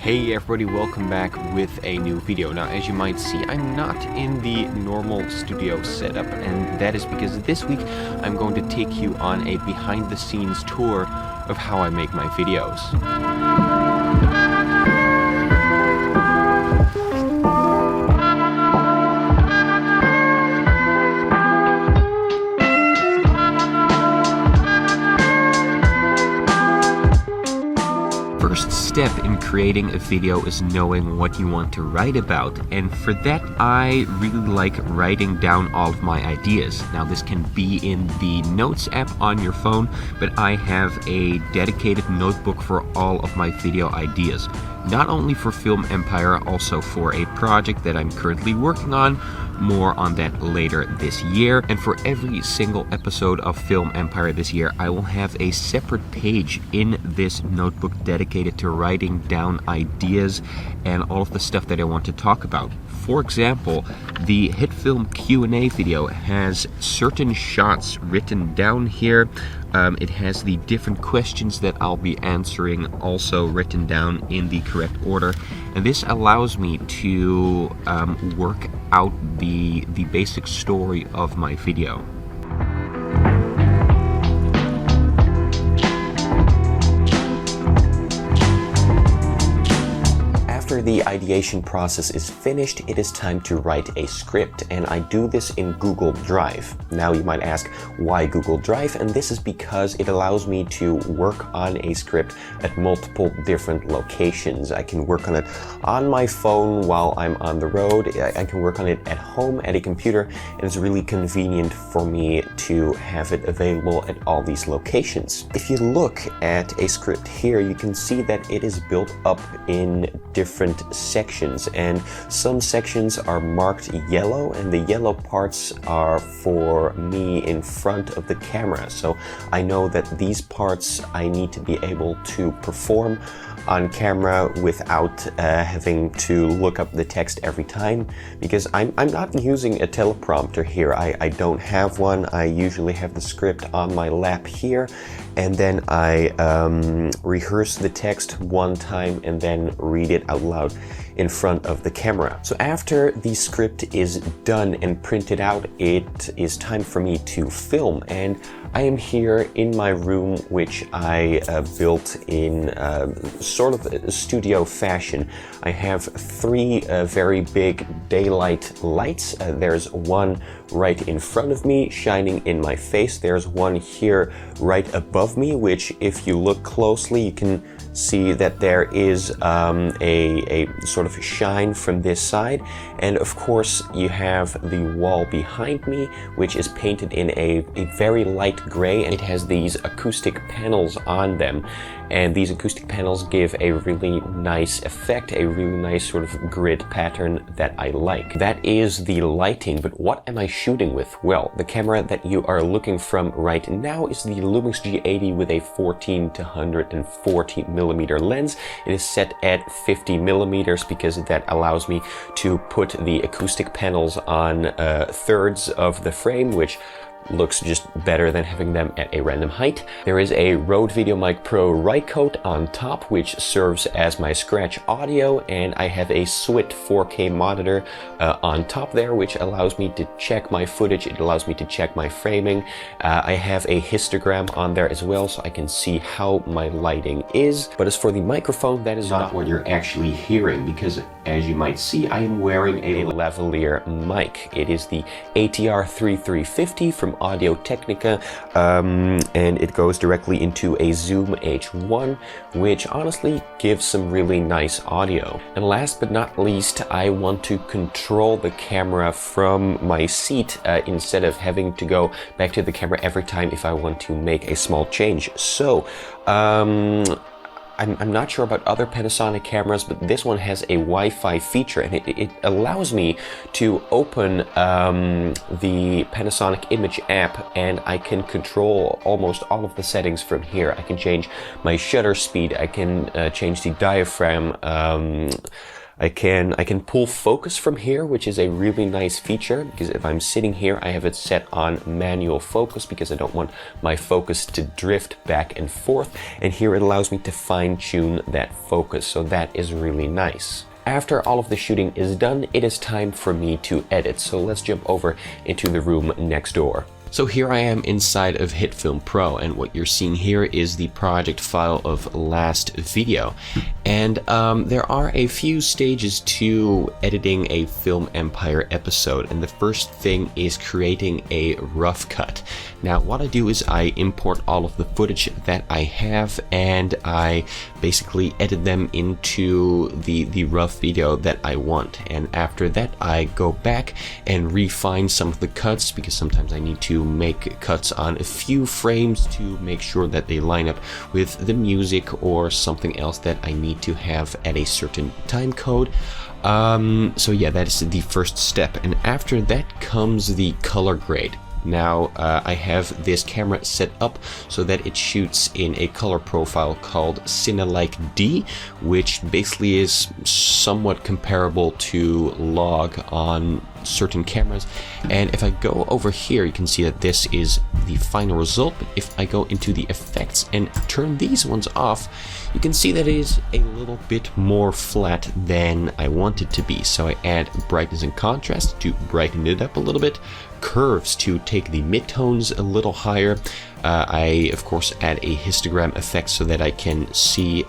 Hey everybody, welcome back with a new video. Now, as you might see, I'm not in the normal studio setup, and that is because this week I'm going to take you on a behind-the-scenes tour of how I make my videos. First step in creating a video is knowing what you want to write about, and for that I really like writing down all of my ideas. Now, this can be in the Notes app on your phone, but I have a dedicated notebook for all of my video ideas. Not only for Film Empire, also for a project that I'm currently working on. More on that later this year. And for every single episode of Film Empire this year, I will have a separate page in this notebook dedicated to writing down ideas and all of the stuff that I want to talk about. For example, the HitFilm Q&A video has certain shots written down here. It has the different questions that I'll be answering also written down in the correct order, and this allows me to work out the basic story of my video. After the ideation process is finished, it is time to write a script, and I do this in Google Drive. Now you might ask, why Google Drive? And this is because it allows me to work on a script at multiple different locations. I can work on it on my phone while I'm on the road. I can work on it at home at a computer, and it's really convenient for me to have it available at all these locations. If you look at a script here, you can see that it is built up in different sections, and some sections are marked yellow, and the yellow parts are for me in front of the camera. So I know that these parts I need to be able to perform on camera without having to look up the text every time, because I'm not using a teleprompter here. I don't have one. I usually have the script on my lap here, and then I rehearse the text one time and then read it out loud in front of the camera. So after the script is done and printed out, it is time for me to film, and I am here in my room, which I built in sort of a studio fashion. I have three very big daylight lights. There's one right in front of me, shining in my face. There's one here right above me, which if you look closely, you can see that there is a sort of shine from this side. And of course, you have the wall behind me, which is painted in a very light gray, and it has these acoustic panels on them. And these acoustic panels give a really nice effect, a really nice sort of grid pattern that I like. That is the lighting, but what am I shooting with? Well, the camera that you are looking from right now is the Lumix G80 with a 14 to 140 millimeter lens. It is set at 50 millimeters because that allows me to put the acoustic panels on thirds of the frame, which looks just better than having them at a random height. There is a Rode VIDEOMIC Pro RYCOTE on top, which serves as my scratch audio, and I have a SWIT 4K monitor on top there, which allows me to check my footage. It allows me to check my framing. I have a histogram on there as well, so I can see how my lighting is. But as for the microphone, that is not what you're actually hearing, because as you might see, I am wearing a lavalier mic. It is the ATR 3350 from TECHNICA, and it goes directly into a Zoom H1, which honestly gives some really nice audio. And last but not least, I want to control the camera from my seat instead of having to go back to the camera every time if I want to make a small change. So I'm not sure about other Panasonic cameras, but this one has a Wi-Fi feature, and it allows me to open the Panasonic image app, and I can control almost all of the settings from here. I can change my shutter speed, I can change the diaphragm, I can pull focus from here, which is a really nice feature, because if I'm sitting here, I have it set on manual focus because I don't want my focus to drift back and forth. And here it allows me to fine-tune that focus, so that is really nice. After all of the shooting is done, it is time for me to edit. So let's jump over into the room next door. So here I am inside of HitFilm Pro, and what you're seeing here is the project file of last video. And there are a few stages to editing a Film Empire episode, and the first thing is creating a rough cut. Now what I do is I import all of the footage that I have, and I basically edit them into the rough video that I want. And after that I go back and refine some of the cuts, because sometimes I need to make cuts on a few frames to make sure that they line up with the music or something else that I need to have at a certain time code. So yeah, that is the first step, and after that comes the color grade. Now I have this camera set up so that it shoots in a color profile called Cinelike D, which basically is somewhat comparable to log on certain cameras. And if I go over here, you can see that this is the final result. But if I go into the effects and turn these ones off, you can see that it is a little bit more flat than I want it to be. So I add brightness and contrast to brighten it up a little bit, curves to take the midtones a little higher. I of course add a histogram effect so that I can see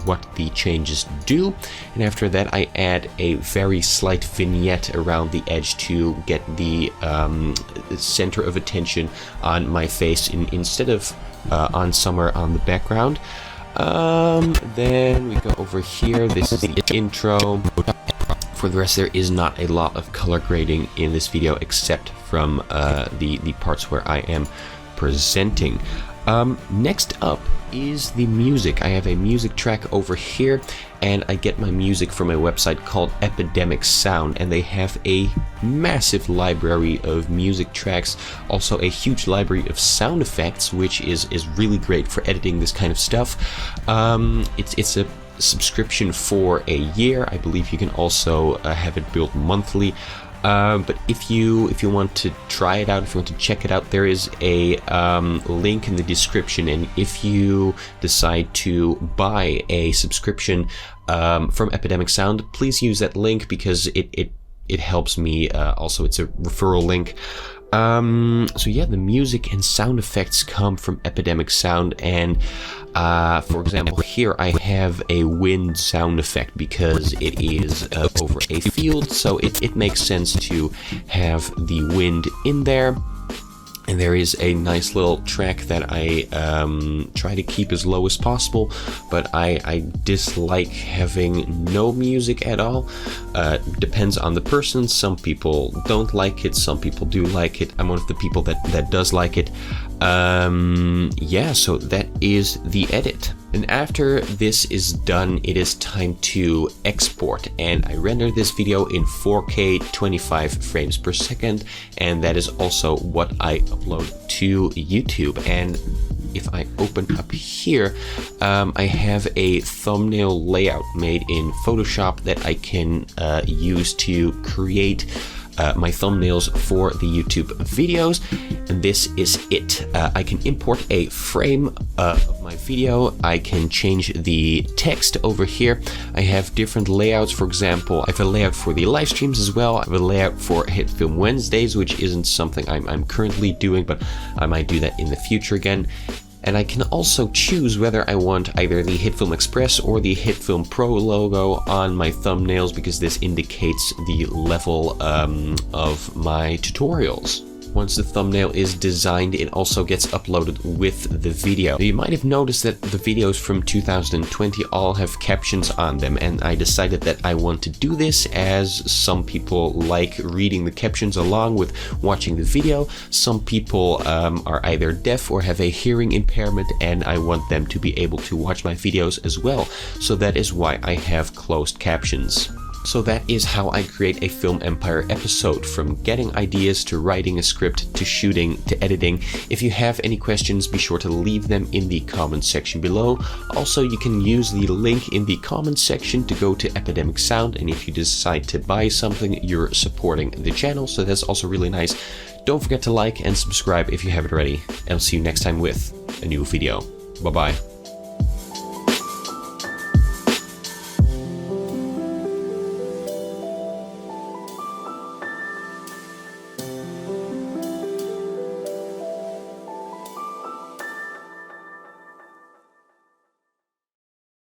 what the changes do, and after that I add a very slight vignette around the edge to get the center of attention on my face instead of on somewhere on the background. Then we go over here. This is the intro. For the rest, there is not a lot of color grading in this video except from the parts where I am presenting. Next up is the music. I have a music track over here, and I get my music from a website called Epidemic Sound, and they have a massive library of music tracks, also a huge library of sound effects, which is really great for editing this kind of stuff. It's a subscription for a year. I believe you can also have it billed monthly. But if you want to try it out, if you want to check it out, there is a link in the description, and if you decide to buy a subscription from Epidemic Sound, please use that link because it helps me. Also, it's a referral link. So yeah, the music and sound effects come from Epidemic Sound, and for example, here I have a wind sound effect because it is over a field, so it makes sense to have the wind in there. And there is a nice little track that I try to keep as low as possible, but I dislike having no music at all. Depends on the person. Some people don't like it, some people do like it. I'm one of the people that does like it. Yeah, so that is the edit. And after this is done, it is time to export, and I render this video in 4K 25 frames per second, and that is also what I upload to YouTube. And if I open up here, I have a thumbnail layout made in Photoshop that I can use to create my thumbnails for the YouTube videos, and this is it. I can import a frame of my video. I can change the text over here. I have different layouts. For example, I have a layout for the live streams as well. I have a layout for HitFilm Wednesdays, which isn't something I'm currently doing, but I might do that in the future again. And I can also choose whether I want either the HitFilm Express or the HitFilm Pro logo on my thumbnails, because this indicates the level of my tutorials. Once the thumbnail is designed, it also gets uploaded with the video. You might have noticed that the videos from 2020 all have captions on them, and I decided that I want to do this as some people like reading the captions along with watching the video. Some people are either deaf or have a hearing impairment, and I want them to be able to watch my videos as well. So that is why I have closed captions. So that is how I create a Film Empire episode, from getting ideas to writing a script to shooting to editing. If you have any questions, be sure to leave them in the comments section below. Also, you can use the link in the comments section to go to Epidemic Sound, and if you decide to buy something, you're supporting the channel, so that's also really nice. Don't forget to like and subscribe if you haven't already, and I'll see you next time with a new video. Bye bye.